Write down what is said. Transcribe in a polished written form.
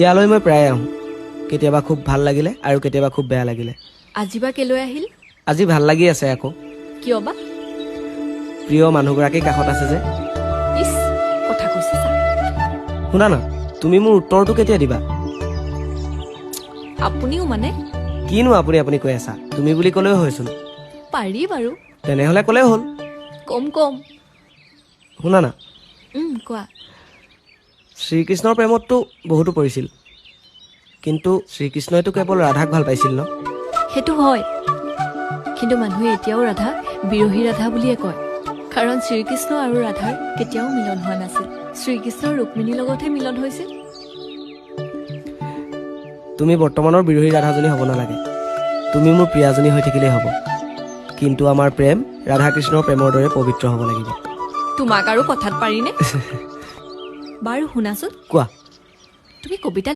ইয়ালৈ মই প্ৰায়ে আহোঁ, কেতিয়াবা খুব ভাল লাগিলে আৰু কেতিয়াবা খুব বেয়া লাগিলে। আজি বা কেলৈ আহিল? আজি ভাল লাগি আছে আকৌ। কিয় বা? প্ৰিয় মানুহগৰাকী কাষত আছে যে। ইছ, কথা কৈছে চা। শুনা না, তুমি মোৰ উত্তৰটো কেতিয়া দিবা? আপুনিও মানে? কিনো আপুনি আপুনি কৈ আছা? তুমি বুলি ক'লেও হয়চোন। পাৰি বাৰু। তেনেহ'লে ক'লেও হ'ল। কম। শুনা না, কোৱা। শ্ৰীকৃষ্ণৰ প্ৰেমততো বহুতো পৰিছিল, কিন্তু শ্ৰীকৃষ্ণইতো কেৱল ৰাধাক ভাল পাইছিল ন? সেইটো হয়, কিন্তু মানুহে এতিয়াও ৰাধাক বিৰহী ৰাধা বুলিয়ে কয়, কাৰণ শ্ৰীকৃষ্ণ আৰু ৰাধাৰ কেতিয়াও মিলন হোৱা নাছিল। শ্ৰীকৃষ্ণৰ ৰুক্মিণীৰ লগতহে মিলন হৈছিল। তুমি বৰ্তমানৰ বিৰহী ৰাধাজনী হ'ব নালাগে, তুমি মোৰ প্ৰিয়াজনী হৈ থাকিলেই হ'ব, কিন্তু আমাৰ প্ৰেম ৰাধাকৃষ্ণৰ প্ৰেমৰ দৰে পবিত্ৰ হ'ব লাগিব। তোমাক আৰু কথাত পাৰিনে? বাৰু শুনাচোন, কোৱা। তুমি কবিতা